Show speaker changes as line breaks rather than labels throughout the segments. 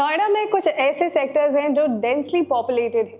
नोएडा में कुछ ऐसे सेक्टर्स हैं जो डेंसली पॉपुलेटेड है,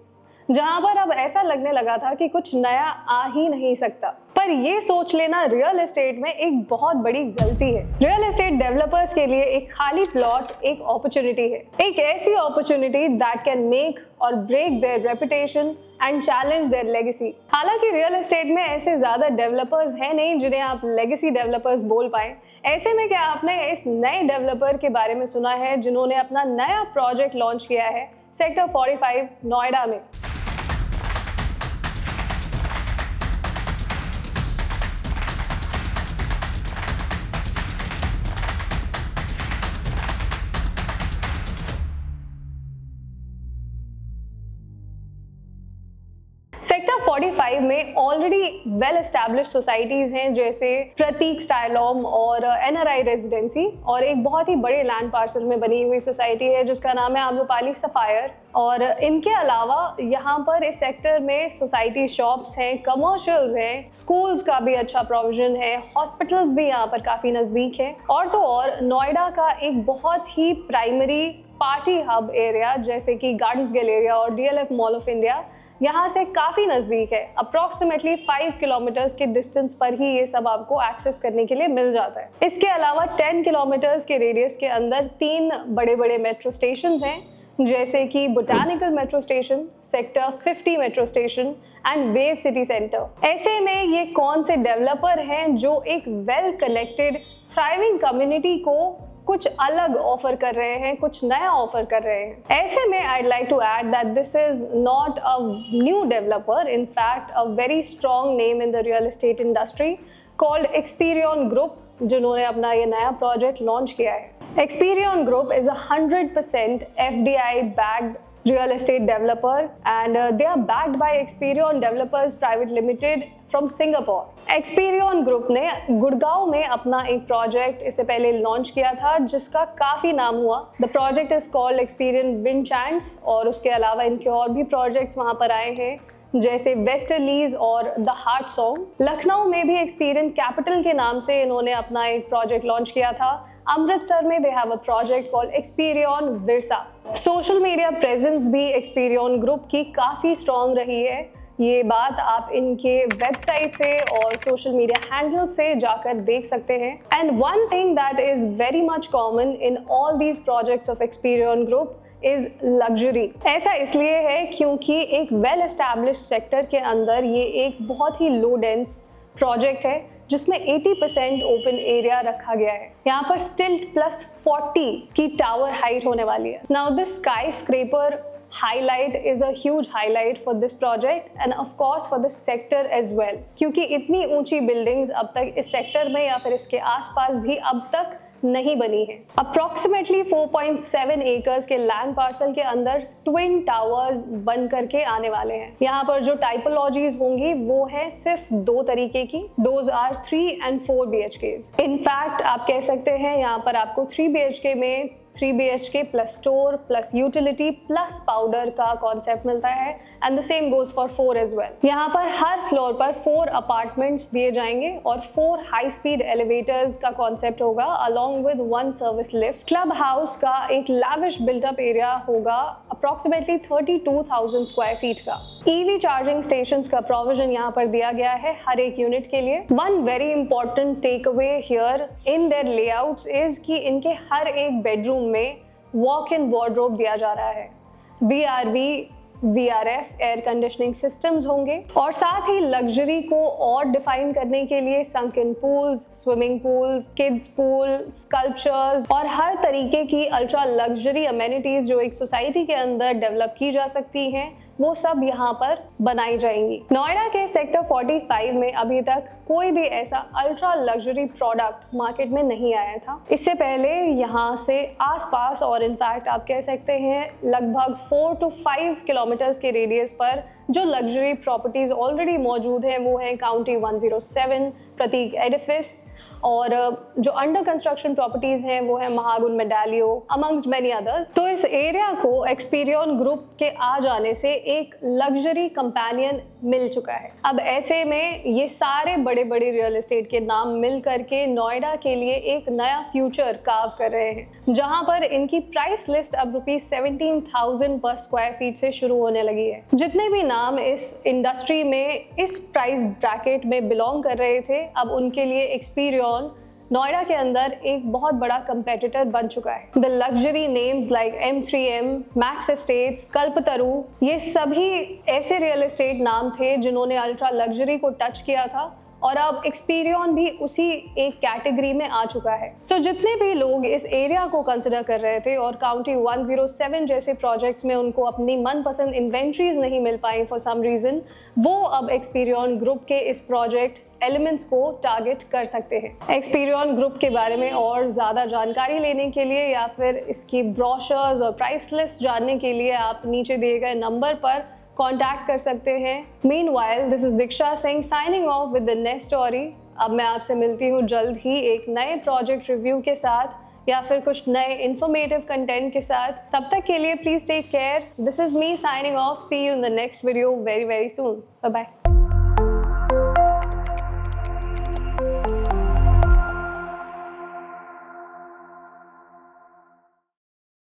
जहां पर अब ऐसा लगने लगा था कि कुछ नया आ ही नहीं सकता। पर ये सोच लेना रियल एस्टेट में एक बहुत बड़ी गलती है। रियल एस्टेट डेवलपर्स के लिए एक खाली प्लॉट एक अपॉर्चुनिटी है, एक ऐसी opportunity that can make or break their reputation and challenge their legacy. हालांकि रियल एस्टेट में ऐसे ज्यादा डेवलपर्स हैं नहीं जिन्हें आप लेगेसी डेवलपर्स बोल पाए। ऐसे में क्या आपने इस नए डेवलपर के बारे में सुना है जिन्होंने अपना नया प्रोजेक्ट लॉन्च किया है सेक्टर 45 नोएडा में? सेक्टर 45 में ऑलरेडी वेल एस्टैब्लिश सोसाइटीज हैं जैसे प्रतीक स्टाइलॉम और एनआरआई रेजिडेंसी, और एक बहुत ही बड़े लैंड पार्सल में बनी हुई सोसाइटी है जिसका नाम है आम्रपाली सफायर। और इनके अलावा यहाँ पर इस सेक्टर में सोसाइटी शॉप्स हैं, कमर्शियल्स हैं, स्कूल्स का भी अच्छा प्रोविजन है, हॉस्पिटल्स भी यहाँ पर काफ़ी नज़दीक है। और तो और नोएडा का एक बहुत ही प्राइमरी पार्टी हब एरिया जैसे कि गार्डन्स गैलेरिया और डीएलएफ मॉल ऑफ इंडिया यहाँ से काफ़ी नज़दीक है। अप्रॉक्सीमेटली 5 किलोमीटर्स के डिस्टेंस पर ही ये सब आपको एक्सेस करने के लिए मिल जाता है। इसके अलावा 10 किलोमीटर्स के रेडियस के अंदर 3 बड़े बड़े मेट्रो स्टेशन हैं जैसे कि botanical metro station, sector 50 metro station and wave city centre. ऐसे में ये कौन से डेवलपर हैं जो एक वेल कनेक्टेड थ्राइविंग कम्युनिटी को कुछ अलग ऑफर कर रहे हैं, कुछ नया ऑफर कर रहे हैं। ऐसे में I'd like to add that this is not a new developer, in fact a very strong name in the real estate industry called Experion Group, जिन्होंने अपना ये नया प्रोजेक्ट लॉन्च किया है। Experion Group is a 100% FDI backed real estate developer and they are backed by Experion Developers Private Limited from Singapore। Experion Group ने गुड़गांव में अपना एक प्रोजेक्ट इससे पहले लॉन्च किया था जिसका काफ़ी नाम हुआ। The project is called Experion Windchants, और उसके अलावा इनके और भी प्रोजेक्ट्स वहाँ पर आए हैं जैसे वेस्टरलीज और द हार्ट सॉन्ग। लखनऊ में भी एक्सपीरियन कैपिटल के नाम से इन्होंने अपना एक प्रोजेक्ट लॉन्च किया था। अमृतसर में they have a project called Experion Virsa. Social media presence भी एक्सपीरियन ग्रुप की काफ़ी स्ट्रॉन्ग रही है। ये बात आप इनके वेबसाइट से और सोशल मीडिया हैंडल से जाकर देख सकते हैं। And one thing that is very much common in all these projects of Experion group is luxury. ऐसा इसलिए है क्योंकि एक वेल एस्टैब्लिश सेक्टर के अंदर ये एक बहुत ही लो डेंस प्रोजेक्ट है जिसमें 80% ओपन एरिया रखा गया है। यहाँ पर स्टिल्ट प्लस 40 की टावर हाइट होने वाली है। Now this sky scraper highlight is a huge highlight for this project and of course for this sector as well, क्योंकि इतनी ऊंची बिल्डिंग्स अब तक इस सेक्टर में या फिर इसके आसपास भी अब तक नहीं बनी है। अप्रॉक्सीमेटली 4.7 एकर्स के लैंड पार्सल के अंदर ट्विन टावर्स बन करके आने वाले हैं। यहाँ पर जो टाइपोलॉजीज होंगी वो है सिर्फ 2 तरीके की, those are 3 and 4 BHKs। In fact आप कह सकते हैं यहाँ पर आपको 3 BHK में 3 BHK plus store plus utility plus powder का कॉन्सेप्ट मिलता है and the same goes for 4 as well. यहाँ पर हर फ्लोर पर 4 अपार्टमेंट्स दिए जाएंगे और 4 हाई स्पीड एलिवेटर्स का कॉन्सेप्ट होगा along with 1 service lift. Club house का एक लैविश बिल्टअप एरिया होगा अप्रॉक्सीमेटली 32,000 स्क्वायर फीट का। EV चार्जिंग स्टेशंस का प्रोविजन यहाँ पर दिया गया है हर एक यूनिट के लिए। One very important takeaway here in their layouts is कि इनके हर एक बेडरूम में वॉक इन वार्डरोब दिया जा रहा है। VRV VRF air conditioning systems होंगे और साथ ही लग्जरी को और डिफाइन करने के लिए sunken pools, swimming pools, kids pool, sculptures और हर तरीके की अल्ट्रा लग्जरी अमेनिटीज जो एक सोसाइटी के अंदर डेवलप की जा सकती हैं वो सब यहाँ पर बनाई जाएंगी। नोएडा के सेक्टर 45 में अभी तक कोई भी ऐसा अल्ट्रा लग्जरी प्रोडक्ट मार्केट में नहीं आया था। इससे पहले यहाँ से आसपास और इनफैक्ट आप कह सकते हैं लगभग 4 to 5 किलोमीटर्स के रेडियस पर जो लग्जरी प्रॉपर्टीज ऑलरेडी मौजूद हैं वो है काउंटी 107, प्रतीक एडिफिस, और जो अंडर कंस्ट्रक्शन प्रॉपर्टीज हैं वो है महागुन मेडालियो, अमंग्स्ट मेनी अदर्स। तो इस एरिया को एक्सपीरियन ग्रुप के आ जाने से एक लग्जरी कंपेनियन मिल चुका है। अब ऐसे में ये सारे बड़े बड़े रियल एस्टेट के नाम मिल करके नोएडा के लिए एक नया फ्यूचर कार्व कर रहे हैं, जहां पर इनकी प्राइस लिस्ट अब ₹17,000 पर स्क्वायर फीट से शुरू होने लगी है। जितने भी नाम इस इंडस्ट्री में इस प्राइस ब्रैकेट में बिलोंग कर रहे थे, अब उनके लिए एक्सपीरियन नोएडा के अंदर एक बहुत बड़ा कंपेटिटर बन चुका है। The luxury names like M3M, Max Estates, Kalpataru, ये सभी ऐसे रियल एस्टेट नाम थे जिन्होंने अल्ट्रा लग्जरी को टच किया था, और अब एक्सपीरियन भी उसी एक कैटेगरी में आ चुका है। सो जितने भी लोग इस एरिया को कंसिडर कर रहे थे और काउंटी 107 जैसे प्रोजेक्ट्स में उनको अपनी मनपसंद इन्वेंट्रीज नहीं मिल पाई फॉर सम रीजन, वो अब एक्सपीरियन ग्रुप के इस प्रोजेक्ट एलिमेंट्स को टारगेट कर सकते हैं। एक्सपीरियन ग्रुप के बारे में और ज़्यादा जानकारी लेने के लिए या फिर इसकी ब्रोशर्स और प्राइस लिस्ट जानने के लिए आप नीचे दिए गए नंबर पर कांटेक्ट कर सकते हैं। Meanwhile, this is Diksha Singh signing off with the next story. अब मैं आपसे मिलती हूँ जल्द ही एक नए प्रोजेक्ट रिव्यू के साथ या फिर कुछ नए इंफॉर्मेटिव कंटेंट के साथ। तब तक के लिए please take care. This is me signing off. See you in the next video very very soon. Bye bye.